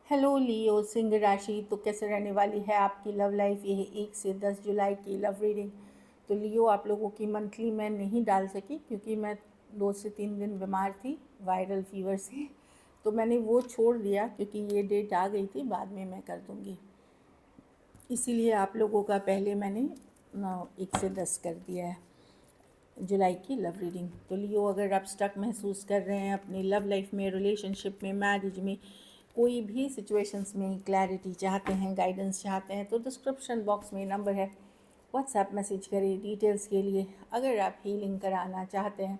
Hello लियो सिंह राशि, तो कैसे रहने वाली है आपकी लव लाइफ। ये है 1 से 10 जुलाई की लव रीडिंग। तो लियो, आप लोगों की मंथली मैं नहीं डाल सकी क्योंकि मैं 2 से 3 दिन बीमार थी वायरल फीवर से। तो मैंने वो छोड़ दिया क्योंकि ये डेट आ गई थी, बाद में मैं कर दूँगी। इसीलिए आप लोगों का पहले मैंने 1 से 10 कर दिया है जुलाई की लव रीडिंग। तो लियो, अगर आप स्टक महसूस कर रहे हैं अपनी लव लाइफ में, रिलेशनशिप में, मैरिज में, कोई भी सिचुएशंस में क्लैरिटी चाहते हैं, गाइडेंस चाहते हैं, तो डिस्क्रिप्शन बॉक्स में नंबर है, व्हाट्सएप मैसेज करें डिटेल्स के लिए। अगर आप हीलिंग कराना चाहते हैं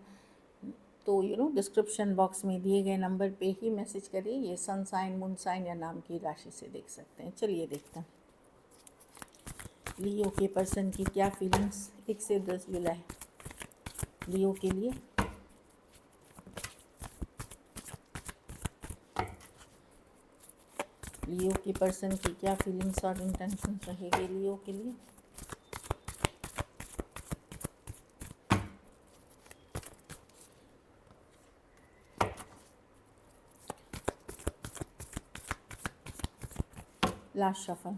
तो डिस्क्रिप्शन बॉक्स में दिए गए नंबर पे ही मैसेज करिए। ये सन साइन, मून साइन या नाम की राशि से देख सकते हैं। चलिए देखते हैं लियो के पर्सन की क्या फीलिंग्स 1 से 10 जुलाई लियो के लिए। लियो की पर्सन की क्या फीलिंग्स और इंटेंशंस रहेगी लियो के लिए। Last shuffle,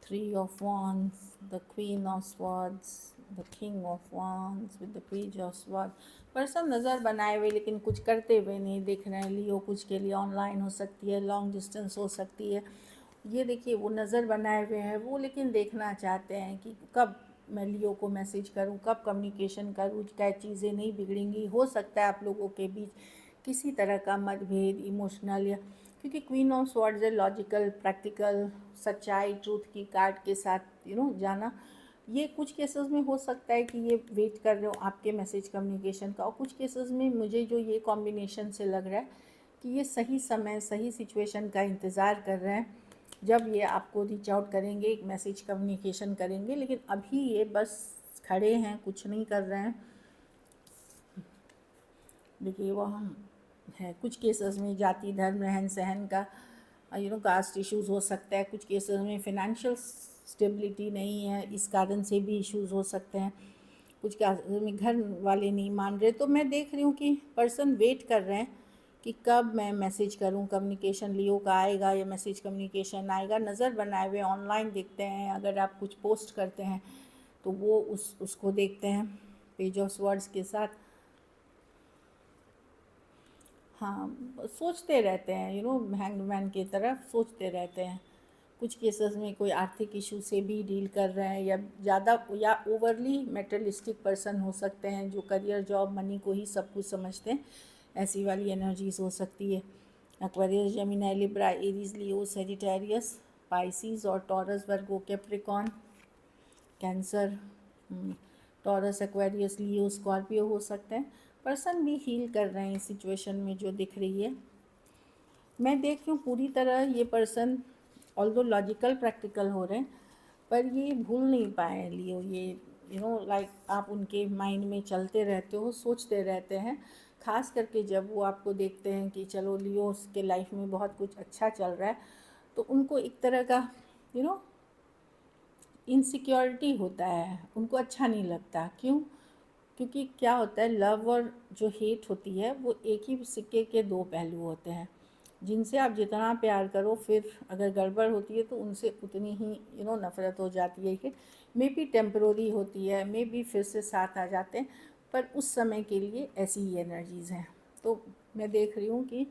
3 of Wands, the Queen of Swords, the King of Wands with the Page of Swords। Person नज़र बनाए हुए लेकिन कुछ करते हुए नहीं दिख रहे हैं। लियो कुछ के लिए ऑनलाइन हो सकती है, लॉन्ग डिस्टेंस हो सकती है। ये देखिए, वो नज़र बनाए हुए हैं वो, लेकिन देखना चाहते हैं कि कब मैं लियो को मैसेज करूं, कब कम्युनिकेशन करूं, क्या चीज़ें नहीं बिगड़ेंगी। हो सकता है आप लोगों के बीच किसी तरह का मतभेद, इमोशनल, या क्योंकि क्वीन ऑफ स्वॉर्ड्स है लॉजिकल, प्रैक्टिकल, सच्चाई, ट्रूथ की कार्ड के साथ जाना। ये कुछ केसेस में हो सकता है कि ये वेट कर रहे हो आपके मैसेज कम्युनिकेशन का, और कुछ केसेस में मुझे जो ये कॉम्बिनेशन से लग रहा है कि ये सही समय, सही सिचुएशन का इंतज़ार कर रहे हैं जब ये आपको रीच आउट करेंगे, एक मैसेज कम्युनिकेशन करेंगे। लेकिन अभी ये बस खड़े हैं, कुछ नहीं कर रहे हैं। देखिए, वो हम है कुछ केसेस में जाति, धर्म, रहन सहन का कास्ट इश्यूज़ हो सकता है। कुछ केसेस में फिनेंशियल स्टेबिलिटी नहीं है, इस कारण से भी इश्यूज़ हो सकते हैं। कुछ केसेस में घर वाले नहीं मान रहे। तो मैं देख रही हूँ कि पर्सन वेट कर रहे हैं कि कब मैं मैसेज करूं, कम्युनिकेशन लियो का आएगा या मैसेज कम्युनिकेशन आएगा। नज़र बनाए हुए ऑनलाइन देखते हैं, अगर आप कुछ पोस्ट करते हैं तो वो उसको देखते हैं पेज ऑफ वर्ड्स के साथ। हाँ, सोचते रहते हैं, हैंगमैन की तरफ सोचते रहते हैं। कुछ केसेस में कोई आर्थिक इशू से भी डील कर रहे हैं, या ज़्यादा या ओवरली मेटलिस्टिक पर्सन हो सकते हैं जो करियर, जॉब, मनी को ही सब कुछ समझते हैं। ऐसी वाली एनर्जीज हो सकती है। एक्वेरियस, जेमिनी, लिब्रा, एरीज, लियो, सेजिटेरियस, पाइसिस और टॉरस, वर्गो, कैप्रिकॉन, कैंसर, टॉरस, एक्वेरियस, लियो, स्कॉर्पियो हो सकते हैं। पर्सन भी हील कर रहे हैं इस सिचुएशन में जो दिख रही है। मैं देख रही हूँ पूरी तरह ये पर्सन ऑल्दो लॉजिकल, प्रैक्टिकल हो रहे हैं, पर ये भूल नहीं पाए लियो। ये लाइक आप उनके माइंड में चलते रहते हो, सोचते रहते हैं। ख़ास करके जब वो आपको देखते हैं कि चलो लियो के लाइफ में बहुत कुछ अच्छा चल रहा है, तो उनको एक तरह का यू नो इनसिक्योरिटी होता है, उनको अच्छा नहीं लगता। क्यों? क्योंकि क्या होता है, लव और जो हेट होती है वो एक ही सिक्के के दो पहलू होते हैं। जिनसे आप जितना प्यार करो, फिर अगर गड़बड़ होती है तो उनसे उतनी ही नफ़रत हो जाती है। हिट मे बी टेम्पररी होती है, मे बी फिर से साथ आ जाते हैं, पर उस समय के लिए ऐसी ही एनर्जीज़ हैं। तो मैं देख रही हूँ कि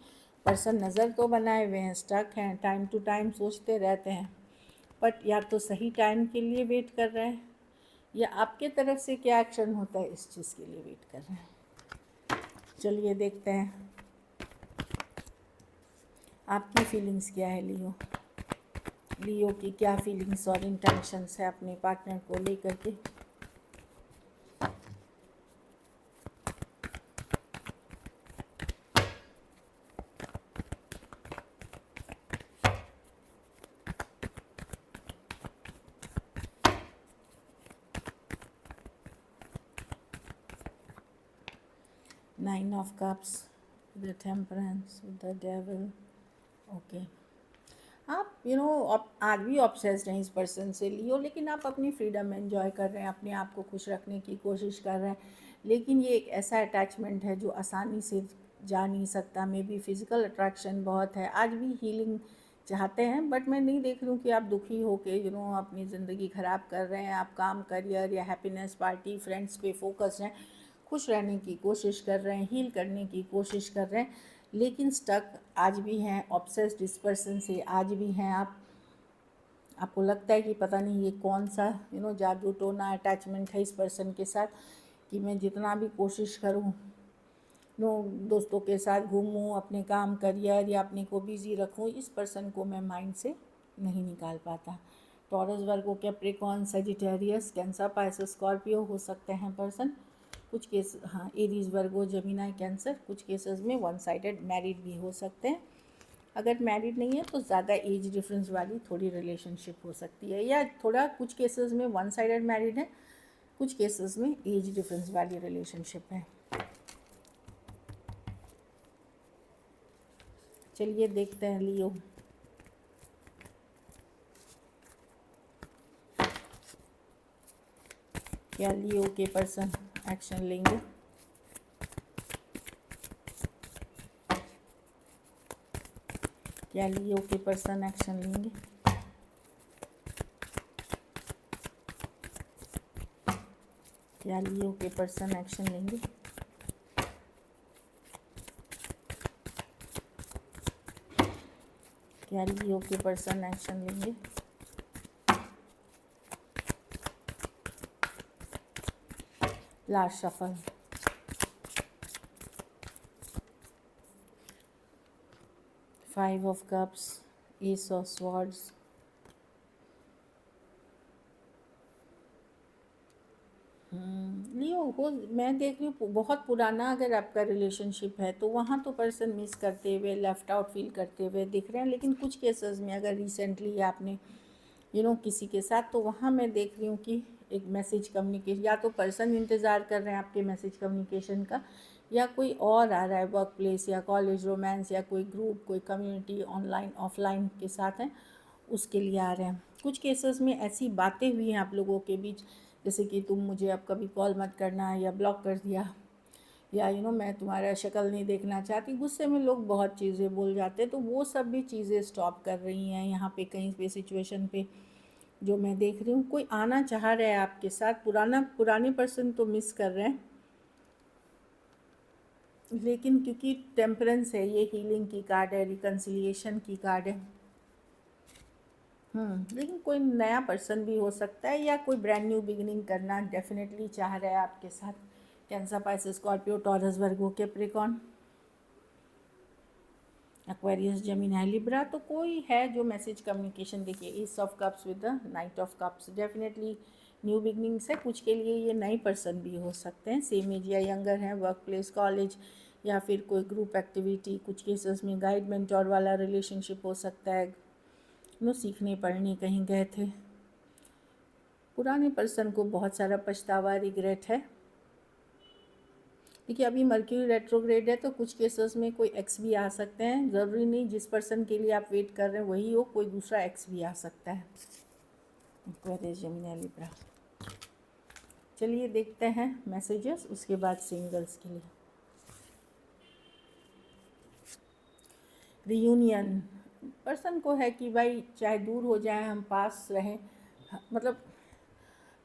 पर्सन नज़र तो बनाए हुए हैं, स्टक हैं, टाइम टू टाइम सोचते रहते हैं, बट या तो सही टाइम के लिए वेट कर रहे हैं, या आपके तरफ से क्या एक्शन होता है इस चीज़ के लिए वेट कर रहे हैं। चलिए देखते हैं आपकी फीलिंग्स क्या है लियो। लियो की क्या फीलिंग्स और इंटेंशंस है अपने पार्टनर को लेकर के। Nine of cups, the temperance, the devil. Okay, आप आज भी ऑब्सेस्ड हैं इस पर्सन से लियो, लेकिन आप अपनी फ्रीडम एंजॉय कर रहे हैं, अपने आप को खुश रखने की कोशिश कर रहे हैं। लेकिन ये एक ऐसा अटैचमेंट है जो आसानी से जा नहीं सकता, मे बी फिज़िकल अट्रैक्शन बहुत है, आज भी हीलिंग चाहते हैं, बट मैं नहीं देख रही हूँ कि आप दुखी हो के अपनी ज़िंदगी ख़राब कर रहे हैं। आप काम, करियर या हैप्पीनेस, पार्टी, फ्रेंड्स पे फोकस हैं, खुश रहने की कोशिश कर रहे हैं, हील करने की कोशिश कर रहे हैं, लेकिन स्टक आज भी हैं, ऑब्सेस्ड इस पर्सन से आज भी हैं आप। आपको लगता है कि पता नहीं ये कौन सा जादू टोना अटैचमेंट है इस पर्सन के साथ, कि मैं जितना भी कोशिश करूं दोस्तों के साथ घूमूं, अपने काम, करियर या अपने को बिज़ी रखूं, इस पर्सन को मैं माइंड से नहीं निकाल पाता। Taurus, Virgo, Capricorn, Sagittarius, Cancer, Pisces, Scorpio हो सकते हैं पर्सन। कुछ केस, हाँ, एरीज, वर्गो, जेमिनी, कैंसर। कुछ केसेस में वन साइडेड मैरिड भी हो सकते हैं। अगर मैरिड नहीं है तो ज़्यादा एज डिफरेंस वाली थोड़ी रिलेशनशिप हो सकती है, या थोड़ा कुछ केसेस में वन साइडेड मैरिड है, कुछ केसेस में एज डिफरेंस वाली रिलेशनशिप है। चलिए देखते हैं लियो। क्या लियो के पर्सन एक्शन लेंगे? क्या लियो के पर्सन एक्शन लेंगे? क्या लियो के पर्सन एक्शन लेंगे? क्या लियो के पर्सन एक्शन लेंगे? Last shuffle. Five of cups, ace of swords, Leo हो, मैं देख रही हूँ बहुत पुराना अगर आपका रिलेशनशिप है तो वहाँ तो पर्सन मिस करते हुए, लेफ़्ट आउट फील करते हुए दिख रहे हैं, लेकिन कुछ केसेस में अगर रिसेंटली आपने किसी के साथ, तो वहाँ मैं देख रही हूँ कि एक मैसेज कम्युनिकेशन, या तो पर्सन इंतज़ार कर रहे हैं आपके मैसेज कम्युनिकेशन का, या कोई और आ रहा है वर्क प्लेस या कॉलेज, रोमांस या कोई ग्रुप, कोई कम्युनिटी, ऑनलाइन ऑफलाइन के साथ हैं, उसके लिए आ रहे हैं। कुछ केसेस में ऐसी बातें हुई हैं आप लोगों के बीच, जैसे कि तुम मुझे अब कभी कॉल मत करना, या ब्लॉक कर दिया, या मैं तुम्हारा शक्ल नहीं देखना चाहती, गुस्से में लोग बहुत चीज़ें बोल जाते हैं, तो वो सब भी चीज़ें स्टॉप कर रही हैं यहाँ पे कहीं पे सिचुएशन पे, जो मैं देख रही हूँ। कोई आना चाह रहा है आपके साथ, पुराने पर्सन तो मिस कर रहे हैं, लेकिन क्योंकि टेम्परेंस है, ये हीलिंग की कार्ड है, रिकन्सिलिएशन की कार्ड है, लेकिन कोई नया पर्सन भी हो सकता है, या कोई ब्रांड न्यू बिगिनिंग करना डेफिनेटली चाह रहा है आपके साथ। Cancer, Pisces, Scorpio, taurus, Virgo, Capricorn, Aquarius, Gemini, Libra, तो कोई है जो मैसेज कम्युनिकेशन, देखिए east of cups with the night of cups, definitely new beginnings है। कुछ के लिए ये नए पर्सन भी हो सकते हैं, सेम एज या यंगर हैं, वर्क प्लेस, कॉलेज, या फिर कोई ग्रुप एक्टिविटी। कुछ केसेस में गाइड मेंटोर वाला रिलेशनशिप हो सकता है, सीखने पढ़ने कहीं गए थे। पुराने पर्सन को बहुत सारा पछतावा, रिग्रेट है। देखिए अभी मर्क्यूरी रेट्रोग्रेड है, तो कुछ केसेस में कोई एक्स भी आ सकते हैं, ज़रूरी नहीं जिस पर्सन के लिए आप वेट कर रहे हैं वही हो, कोई दूसरा एक्स भी आ सकता है। Aquarius, Gemini, Libra. चलिए देखते हैं मैसेजेस, उसके बाद सिंगल्स के लिए। रियूनियन, पर्सन को है कि भाई चाहे दूर हो जाए, हम पास रहें, मतलब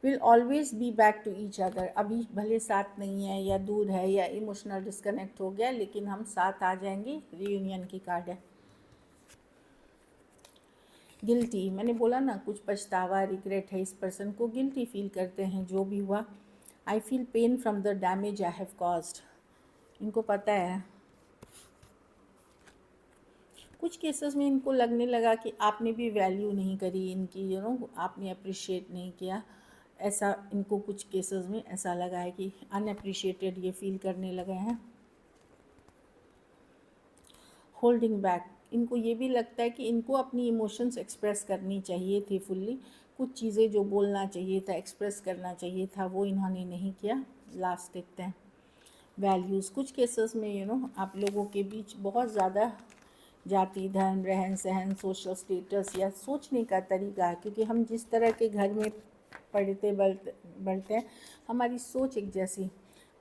will always be back to each other. अभी भले साथ नहीं है, या दूर है, या इमोशनल डिस्कनेक्ट हो गया, लेकिन हम साथ आ जाएंगे। रियूनियन की कार्ड है। गिल्टी, मैंने बोला ना, कुछ पछतावा, रिग्रेट है, इस पर्सन को गिल्टी फील करते हैं जो भी हुआ। I feel pain from the damage I have caused, इनको पता है। कुछ केसेस में इनको लगने लगा कि आपने भी वैल्यू नहीं करी इनकी, आपने अप्रिशिएट नहीं किया, ऐसा इनको कुछ केसेस में ऐसा लगा है कि अनअप्रिशिएटेड ये फील करने लगे हैं। होल्डिंग बैक, इनको ये भी लगता है कि इनको अपनी इमोशंस एक्सप्रेस करनी चाहिए थी फुल्ली, कुछ चीज़ें जो बोलना चाहिए था, एक्सप्रेस करना चाहिए था, वो इन्होंने नहीं किया। लास्ट देखते हैं वैल्यूज़। कुछ केसेस में आप लोगों के बीच बहुत ज़्यादा जाति, धर्म, रहन सहन, सोशल स्टेटस या सोचने का तरीका है, क्योंकि हम जिस तरह के घर में बढ़ते हैं, हमारी सोच एक जैसी,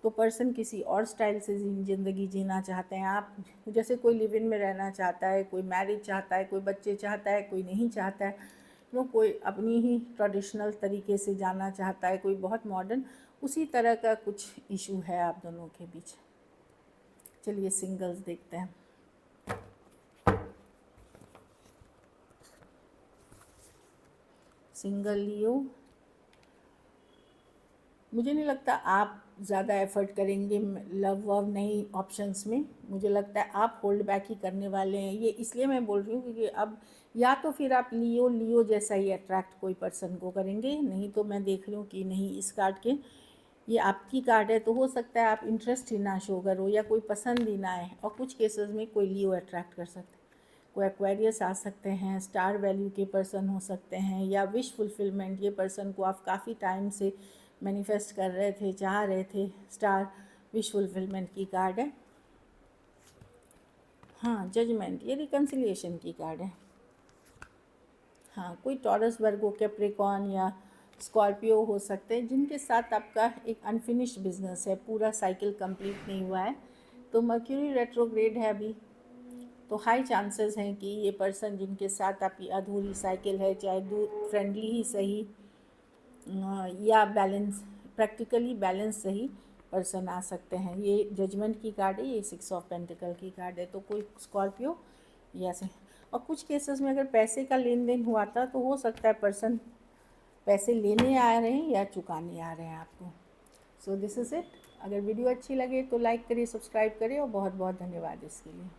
तो पर्सन किसी और स्टाइल से ज़िंदगी जीना चाहते हैं। आप जैसे कोई लिव इन में रहना चाहता है, कोई मैरिज चाहता है, कोई बच्चे चाहता है, कोई नहीं चाहता है, कोई अपनी ही ट्रेडिशनल तरीके से जाना चाहता है, कोई बहुत मॉडर्न। उसी तरह का कुछ इशू है आप दोनों के बीच। चलिए सिंगल्स देखते हैं। सिंगल लियो, मुझे नहीं लगता आप ज़्यादा एफर्ट करेंगे लव वव नई ऑप्शंस में। मुझे लगता है आप होल्ड बैक ही करने वाले हैं। ये इसलिए मैं बोल रही हूँ क्योंकि अब या तो फिर आप लियो जैसा ही अट्रैक्ट कोई पर्सन को करेंगे, नहीं तो मैं देख रही हूँ कि नहीं, इस कार्ड के ये आपकी कार्ड है तो हो सकता है आप इंटरेस्ट ही ना शो करो या कोई पसंद ही ना आए। और कुछ केसेस में कोई लियो अट्रैक्ट कर सकते हैं, कोई एक्वेरियस आ सकते हैं, स्टार वैल्यू के पर्सन हो सकते हैं, या विश फुलफिलमेंट, ये पर्सन को आप काफ़ी टाइम से मैनिफेस्ट कर रहे थे, चाह रहे थे। स्टार विश फुलफिलमेंट की कार्ड है। हाँ, जजमेंट, ये रिकन्सिलिएशन की कार्ड है। हाँ, कोई टॉरस, वर्गो, कैप्रिकॉर्न या स्कॉर्पियो हो सकते हैं जिनके साथ आपका एक अनफिनिश्ड बिजनेस है, पूरा साइकिल कंप्लीट नहीं हुआ है। तो मर्क्यूरी रेट्रोग्रेड है अभी, तो हाई चांसेस हैं कि ये पर्सन जिनके साथ आपकी अधूरी साइकिल है, चाहे दूर फ्रेंडली ही सही या बैलेंस, प्रैक्टिकली बैलेंस सही पर्सन आ सकते हैं। ये जजमेंट की कार्ड है, ये 6 ऑफ पेंटिकल की कार्ड है। तो कोई स्कॉर्पियो या से, और कुछ केसेस में अगर पैसे का लेन देन हुआ था तो हो सकता है पर्सन पैसे लेने आ रहे हैं या चुकाने आ रहे हैं आपको। So this is it. अगर वीडियो अच्छी लगे तो लाइक करिए, सब्सक्राइब करिए, और बहुत बहुत धन्यवाद इसके लिए।